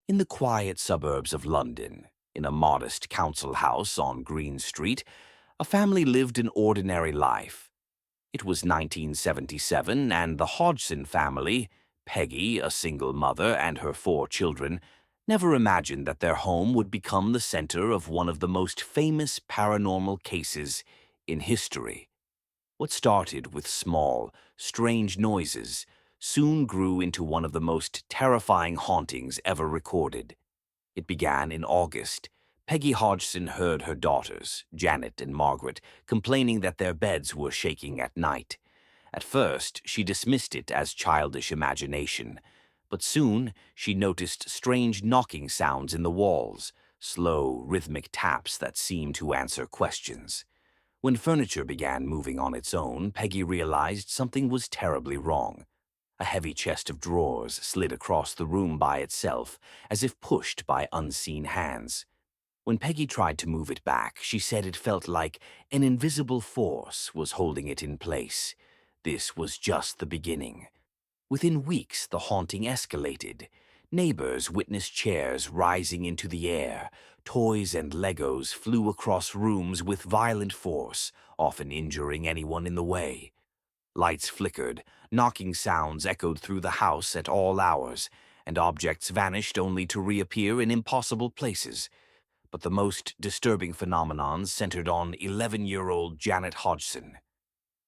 In the quiet suburbs of London, in a modest council house on Green Street, a family lived an ordinary life. It was 1977, and the Hodgson family, Peggy, a single mother, and her 4 children, never imagined that their home would become the center of one of the most famous paranormal cases in history. What started with small, strange noises soon grew into one of the most terrifying hauntings ever recorded. It began in August. Peggy Hodgson heard her daughters, Janet and Margaret, complaining that their beds were shaking at night. At first, she dismissed it as childish imagination, but soon she noticed strange knocking sounds in the walls, slow, rhythmic taps that seemed to answer questions. When furniture began moving on its own, Peggy realized something was terribly wrong. A heavy chest of drawers slid across the room by itself, as if pushed by unseen hands. When Peggy tried to move it back, she said it felt like an invisible force was holding it in place. This was just the beginning. Within weeks, the haunting escalated. Neighbors witnessed chairs rising into the air. Toys and Legos flew across rooms with violent force, often injuring anyone in the way. Lights flickered, knocking sounds echoed through the house at all hours, and objects vanished only to reappear in impossible places. But the most disturbing phenomenon centered on 11-year-old Janet Hodgson.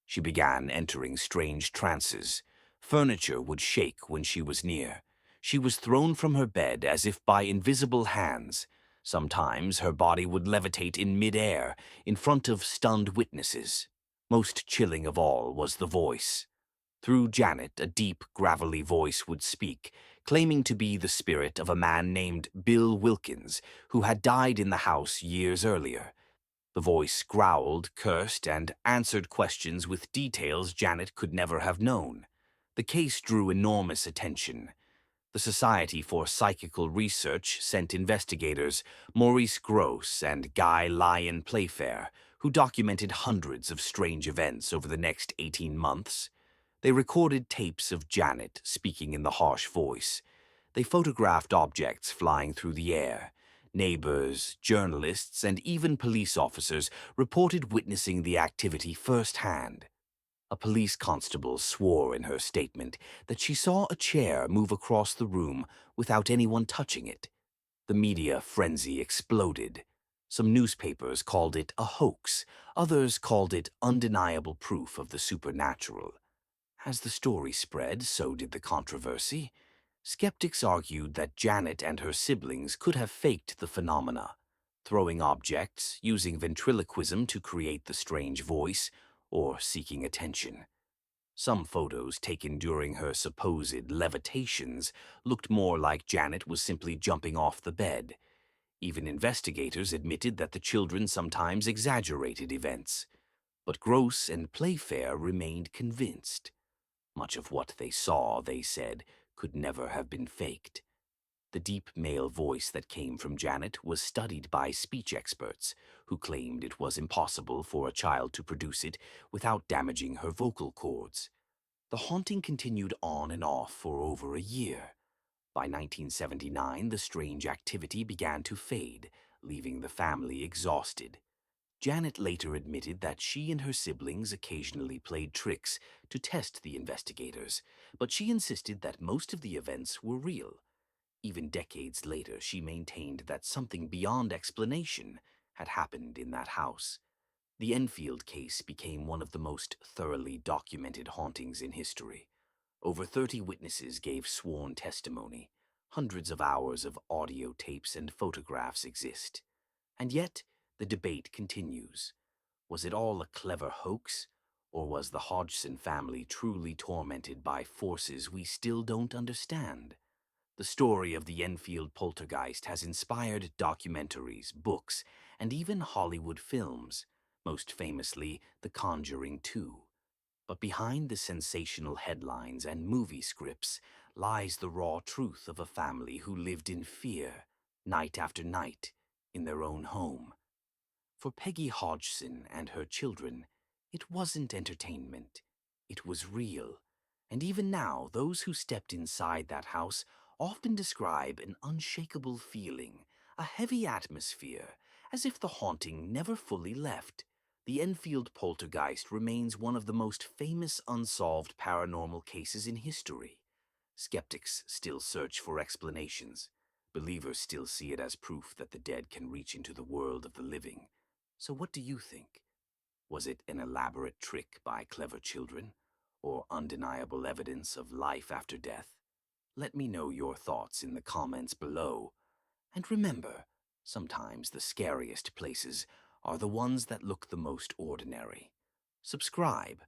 She began entering strange trances. Furniture would shake when she was near. She was thrown from her bed as if by invisible hands. Sometimes her body would levitate in midair in front of stunned witnesses. Most chilling of all was the voice. Through Janet, a deep, gravelly voice would speak, claiming to be the spirit of a man named Bill Wilkins, who had died in the house years earlier. The voice growled, cursed, and answered questions with details Janet could never have known. The case drew enormous attention. The Society for Psychical Research sent investigators, Maurice Grosse and Guy Lyon Playfair, who documented hundreds of strange events over the next 18 months. They recorded tapes of Janet speaking in the harsh voice. They photographed objects flying through the air. Neighbors, journalists, and even police officers reported witnessing the activity firsthand. A police constable swore in her statement that she saw a chair move across the room without anyone touching it. The media frenzy exploded. Some newspapers called it a hoax, others called it undeniable proof of the supernatural. As the story spread, so did the controversy. Skeptics argued that Janet and her siblings could have faked the phenomena, throwing objects, using ventriloquism to create the strange voice, or seeking attention. Some photos taken during her supposed levitations looked more like Janet was simply jumping off the bed. Even investigators admitted that the children sometimes exaggerated events. But Gross and Playfair remained convinced. Much of what they saw, they said, could never have been faked. The deep male voice that came from Janet was studied by speech experts, who claimed it was impossible for a child to produce it without damaging her vocal cords. The haunting continued on and off for over a year. By 1979, the strange activity began to fade, leaving the family exhausted. Janet later admitted that she and her siblings occasionally played tricks to test the investigators, but she insisted that most of the events were real. Even decades later, she maintained that something beyond explanation had happened in that house. The Enfield case became one of the most thoroughly documented hauntings in history. Over 30 witnesses gave sworn testimony. Hundreds of hours of audio tapes and photographs exist. And yet, the debate continues. Was it all a clever hoax, or was the Hodgson family truly tormented by forces we still don't understand? The story of the Enfield Poltergeist has inspired documentaries, books, and even Hollywood films, most famously The Conjuring 2. But behind the sensational headlines and movie scripts lies the raw truth of a family who lived in fear, night after night, in their own home. For Peggy Hodgson and her children, it wasn't entertainment. It was real. And even now, those who stepped inside that house often describe an unshakable feeling, a heavy atmosphere, as if the haunting never fully left. The Enfield Poltergeist remains one of the most famous unsolved paranormal cases in history. Skeptics still search for explanations. Believers still see it as proof that the dead can reach into the world of the living. So what do you think? Was it an elaborate trick by clever children, or undeniable evidence of life after death? Let me know your thoughts in the comments below. And remember, sometimes the scariest places are the ones that look the most ordinary. Subscribe